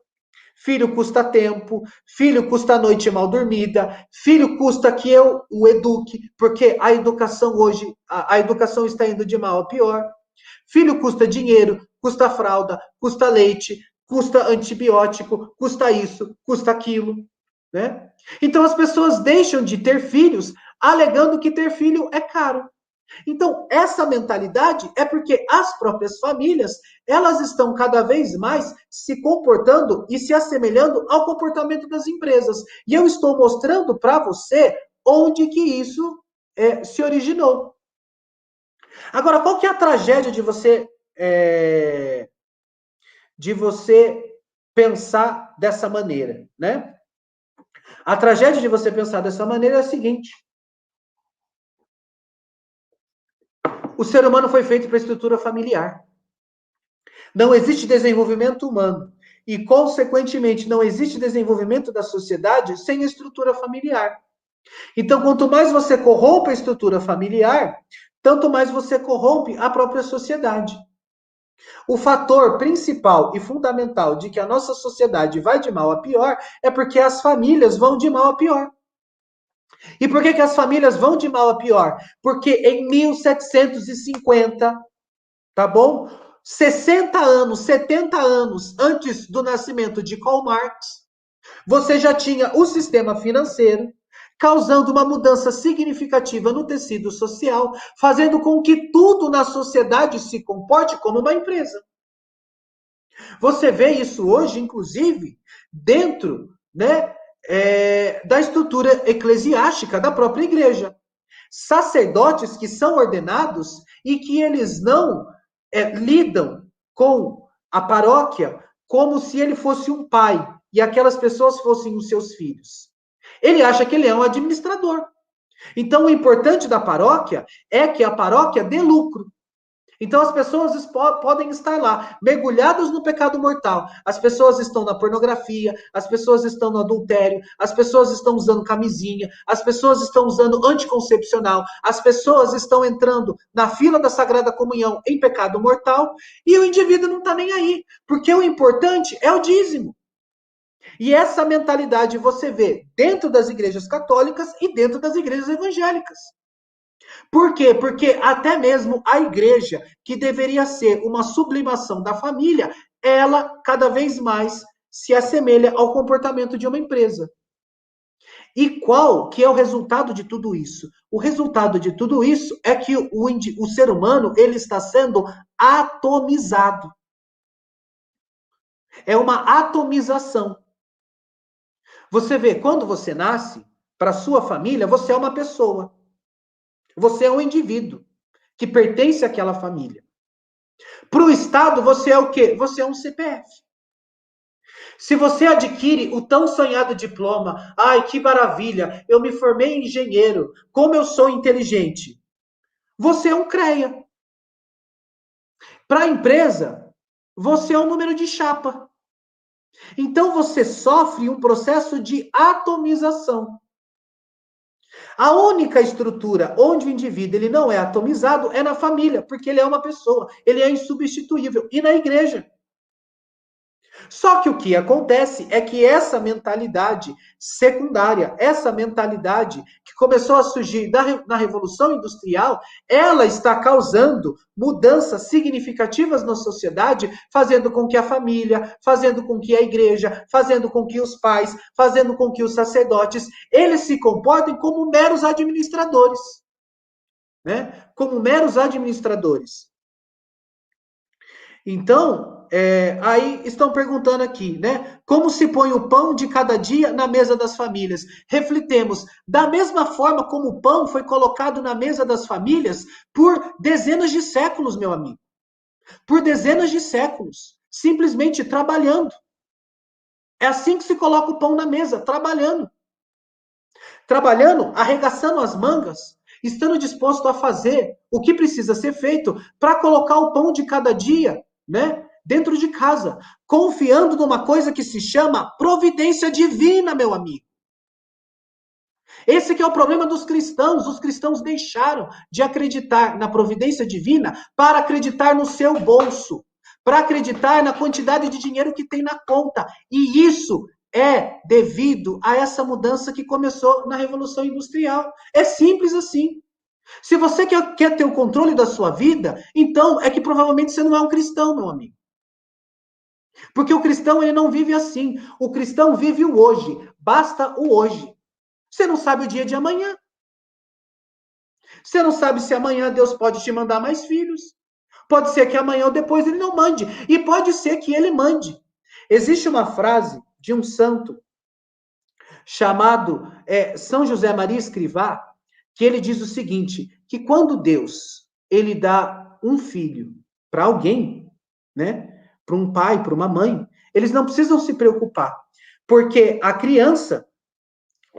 Filho custa tempo, filho custa noite mal dormida, filho custa que eu o eduque, porque a educação hoje, a educação está indo de mal a pior. Filho custa dinheiro, custa fralda, custa leite, custa antibiótico, custa isso, custa aquilo, né? Então as pessoas deixam de ter filhos alegando que ter filho é caro. Então, essa mentalidade é porque as próprias famílias, elas estão cada vez mais se comportando e se assemelhando ao comportamento das empresas. E eu estou mostrando para você onde que isso se originou. Agora, qual que é a tragédia de você pensar dessa maneira, né? A tragédia de você pensar dessa maneira é a seguinte: o ser humano foi feito para a estrutura familiar. Não existe desenvolvimento humano e, consequentemente, não existe desenvolvimento da sociedade sem a estrutura familiar. Então, quanto mais você corrompe a estrutura familiar, tanto mais você corrompe a própria sociedade. O fator principal e fundamental de que a nossa sociedade vai de mal a pior é porque as famílias vão de mal a pior. E por que as famílias vão de mal a pior? Porque em 1750, tá bom? 60 anos, 70 anos antes do nascimento de Karl Marx, você já tinha o sistema financeiro causando uma mudança significativa no tecido social, fazendo com que tudo na sociedade se comporte como uma empresa. Você vê isso hoje, inclusive, dentro, né, da estrutura eclesiástica da própria igreja. Sacerdotes que são ordenados e que eles não lidam com a paróquia como se ele fosse um pai e aquelas pessoas fossem os seus filhos. Ele acha que ele é um administrador. Então, o importante da paróquia é que a paróquia dê lucro. Então as pessoas podem estar lá, mergulhadas no pecado mortal. As pessoas estão na pornografia, as pessoas estão no adultério, as pessoas estão usando camisinha, as pessoas estão usando anticoncepcional, as pessoas estão entrando na fila da Sagrada Comunhão em pecado mortal, e o indivíduo não está nem aí, porque o importante é o dízimo. E essa mentalidade você vê dentro das igrejas católicas e dentro das igrejas evangélicas. Por quê? Porque até mesmo a igreja, que deveria ser uma sublimação da família, ela cada vez mais se assemelha ao comportamento de uma empresa. E qual que é o resultado de tudo isso? O resultado de tudo isso é que o ser humano ele está sendo atomizado. É uma atomização. Você vê, quando você nasce, para sua família, você é uma pessoa. Você é um indivíduo que pertence àquela família. Para o Estado, você é o quê? Você é um CPF. Se você adquire o tão sonhado diploma, ai, que maravilha, eu me formei engenheiro, como eu sou inteligente. Você é um CREA. Para a empresa, você é um número de chapa. Então você sofre um processo de atomização. A única estrutura onde o indivíduo ele não é atomizado é na família, porque ele é uma pessoa, ele é insubstituível. E na igreja. Só que o que acontece é que essa mentalidade secundária, essa mentalidade que começou a surgir na Revolução Industrial, ela está causando mudanças significativas na sociedade, fazendo com que a família, fazendo com que a igreja, fazendo com que os pais, fazendo com que os sacerdotes, eles se comportem como meros administradores, né? Como meros administradores. Então, aí estão perguntando aqui, né? Como se põe o pão de cada dia na mesa das famílias? Reflitemos, da mesma forma como o pão foi colocado na mesa das famílias por dezenas de séculos, meu amigo. Por dezenas de séculos. Simplesmente trabalhando. É assim que se coloca o pão na mesa, trabalhando. Trabalhando, arregaçando as mangas, estando disposto a fazer o que precisa ser feito para colocar o pão de cada dia, né, dentro de casa, confiando numa coisa que se chama providência divina, meu amigo. Esse que é o problema dos cristãos. Os cristãos deixaram de acreditar na providência divina para acreditar no seu bolso, para acreditar na quantidade de dinheiro que tem na conta. E isso é devido a essa mudança que começou na Revolução Industrial. É simples assim. Se você quer ter o controle da sua vida, então é que provavelmente você não é um cristão, meu amigo. Porque o cristão ele não vive assim. O cristão vive o hoje. Basta o hoje. Você não sabe o dia de amanhã. Você não sabe se amanhã Deus pode te mandar mais filhos. Pode ser que amanhã ou depois ele não mande. E pode ser que ele mande. Existe uma frase de um santo chamado São José Maria Escrivá, que ele diz o seguinte, que quando Deus ele dá um filho para alguém, né, para um pai, para uma mãe, eles não precisam se preocupar, porque a criança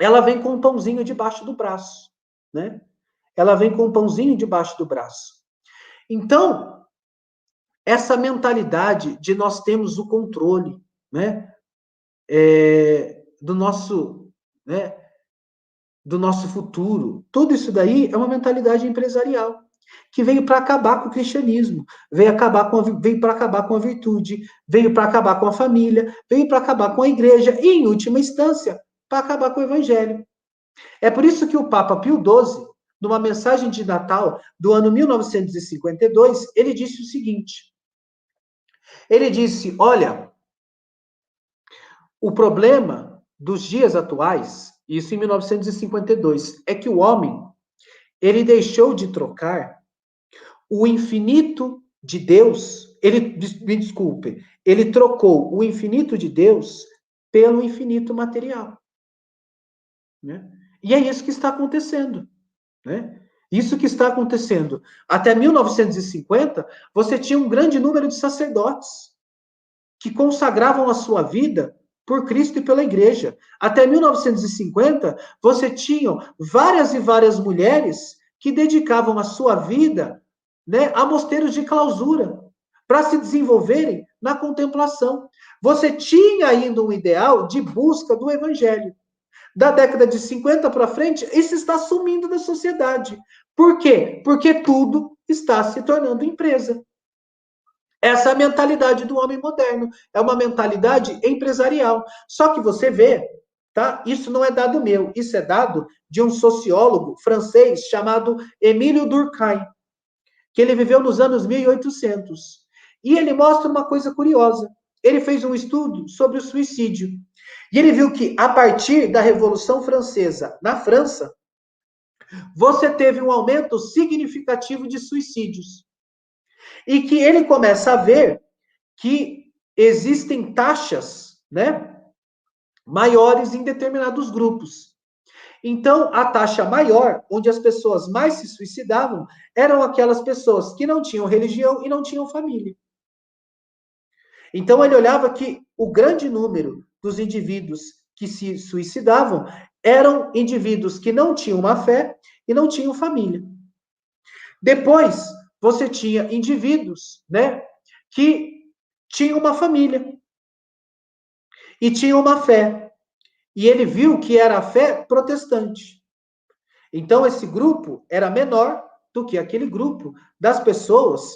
ela vem com um pãozinho debaixo do braço, né? Ela vem com um pãozinho debaixo do braço. Então, essa mentalidade de nós temos o controle, né, do nosso, né, do nosso futuro, tudo isso daí é uma mentalidade empresarial que veio para acabar com o cristianismo, veio para acabar com a virtude, veio para acabar com a família, veio para acabar com a igreja e, em última instância, para acabar com o evangelho. É por isso que o Papa Pio XII, numa mensagem de Natal do ano 1952, ele disse o seguinte: ele disse, olha, o problema dos dias atuais, isso em 1952, é que o homem, ele deixou de trocar o infinito de Deus, me desculpe, ele trocou o infinito de Deus pelo infinito material. Né? E é isso que está acontecendo. Né? Isso que está acontecendo. Até 1950, você tinha um grande número de sacerdotes que consagravam a sua vida por Cristo e pela igreja. Até 1950, você tinha várias e várias mulheres que dedicavam a sua vida, né, a mosteiros de clausura, para se desenvolverem na contemplação. Você tinha ainda um ideal de busca do evangelho. Da década de 50 para frente, isso está sumindo da sociedade. Por quê? Porque tudo está se tornando empresa. Essa é a mentalidade do homem moderno. É uma mentalidade empresarial. Só que você vê, tá? Isso não é dado meu. Isso é dado de um sociólogo francês chamado Emílio Durkheim, que ele viveu nos anos 1800. E ele mostra uma coisa curiosa. Ele fez um estudo sobre o suicídio. E ele viu que, a partir da Revolução Francesa, na França, você teve um aumento significativo de suicídios. E que ele começa a ver que existem taxas, né, maiores em determinados grupos. Então, a taxa maior, onde as pessoas mais se suicidavam, eram aquelas pessoas que não tinham religião e não tinham família. Então, ele olhava que o grande número dos indivíduos que se suicidavam eram indivíduos que não tinham uma fé e não tinham família. Depois, você tinha indivíduos, né, que tinham uma família e tinham uma fé. E ele viu que era a fé protestante. Então, esse grupo era menor do que aquele grupo das pessoas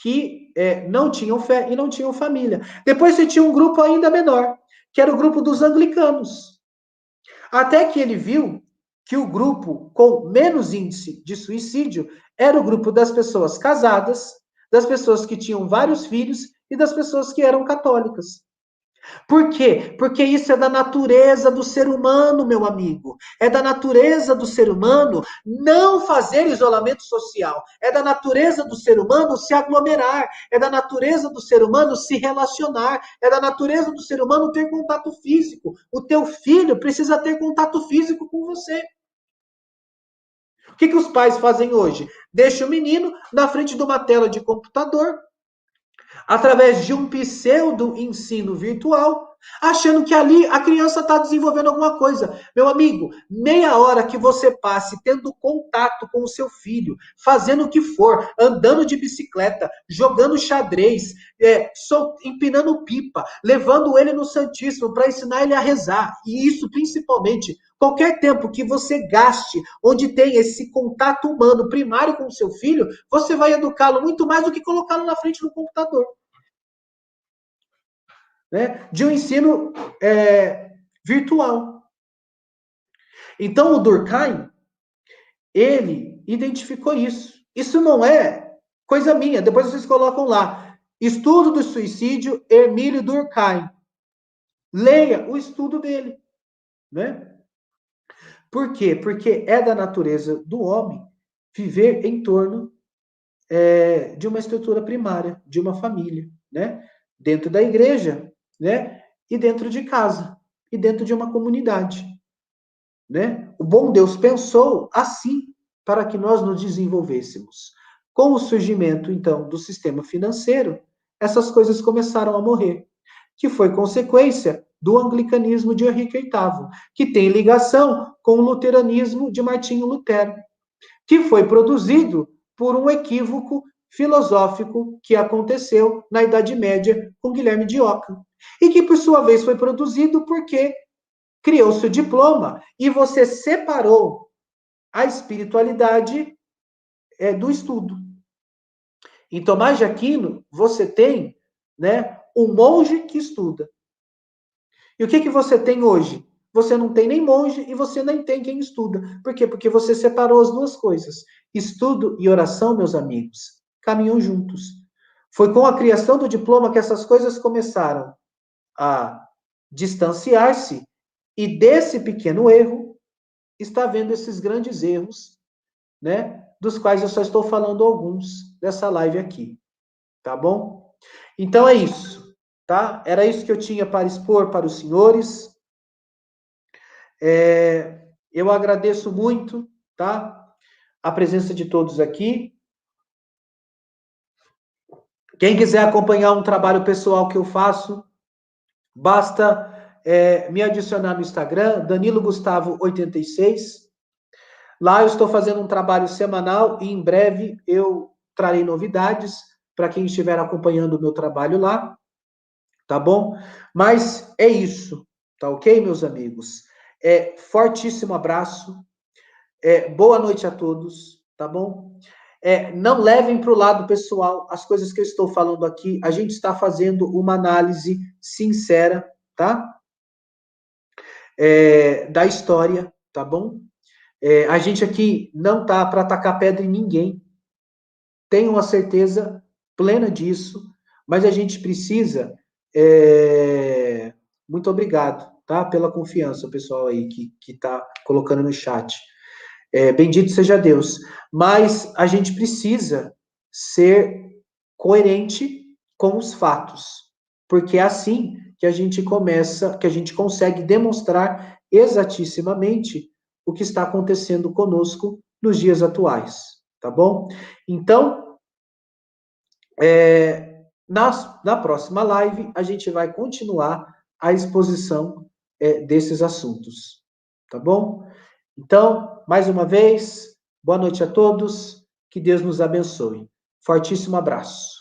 que não tinham fé e não tinham família. Depois você tinha um grupo ainda menor, que era o grupo dos anglicanos. Até que ele viu que o grupo com menos índice de suicídio era o grupo das pessoas casadas, das pessoas que tinham vários filhos e das pessoas que eram católicas. Por quê? Porque isso é da natureza do ser humano, meu amigo. É da natureza do ser humano não fazer isolamento social. É da natureza do ser humano se aglomerar. É da natureza do ser humano se relacionar. É da natureza do ser humano ter contato físico. O teu filho precisa ter contato físico com você. O que os pais fazem hoje? Deixa o menino na frente de uma tela de computador, através de um pseudo-ensino virtual, achando que ali a criança está desenvolvendo alguma coisa. Meu amigo, meia hora que você passe tendo contato com o seu filho, fazendo o que for, andando de bicicleta, jogando xadrez, empinando pipa, levando ele no Santíssimo para ensinar ele a rezar, e isso principalmente, qualquer tempo que você gaste onde tem esse contato humano primário com o seu filho, você vai educá-lo muito mais do que colocá-lo na frente do computador. Né? De um ensino virtual. Então, o Durkheim, ele identificou isso. Isso não é coisa minha. Depois vocês colocam lá. Estudo do suicídio, Emílio Durkheim. Leia o estudo dele. Né? Por quê? Porque é da natureza do homem viver em torno de uma estrutura primária, de uma família, né? Dentro da igreja, né? E dentro de casa, e dentro de uma comunidade, né? O bom Deus pensou assim para que nós nos desenvolvêssemos. Com o surgimento, então, do sistema financeiro, essas coisas começaram a morrer, que foi consequência do anglicanismo de Henrique VIII, que tem ligação com o luteranismo de Martinho Lutero, que foi produzido por um equívoco filosófico que aconteceu na Idade Média com Guilherme de Ockham, e que, por sua vez, foi produzido porque criou-se o diploma e você separou a espiritualidade do estudo. Em Tomás de Aquino, você tem, né, um monge que estuda. E o que você tem hoje? Você não tem nem monge e você nem tem quem estuda. Por quê? Porque você separou as duas coisas. Estudo e oração, meus amigos, caminham juntos. Foi com a criação do diploma que essas coisas começaram a distanciar-se, e desse pequeno erro está vendo esses grandes erros, né? Dos quais eu só estou falando alguns dessa live aqui, tá bom? Então é isso, tá? Era isso que eu tinha para expor para os senhores. Eu agradeço muito, tá? A presença de todos aqui. Quem quiser acompanhar um trabalho pessoal que eu faço, basta me adicionar no Instagram, Danilo Gustavo 86. Lá eu estou fazendo um trabalho semanal e em breve eu trarei novidades para quem estiver acompanhando o meu trabalho lá, tá bom? Mas é isso, tá ok, meus amigos? Fortíssimo abraço, boa noite a todos, tá bom? Não levem para o lado pessoal as coisas que eu estou falando aqui, a gente está fazendo uma análise sincera, tá? Da história, tá bom? A gente aqui não tá para atacar pedra em ninguém. Tenho uma certeza plena disso, mas a gente precisa. Muito obrigado, tá? Pela confiança, o pessoal aí que tá colocando no chat. Bendito seja Deus. Mas a gente precisa ser coerente com os fatos, porque é assim que a gente começa, que a gente consegue demonstrar exatissimamente o que está acontecendo conosco nos dias atuais, tá bom? Então, na próxima live, a gente vai continuar a exposição desses assuntos, tá bom? Então, mais uma vez, boa noite a todos, que Deus nos abençoe. Fortíssimo abraço.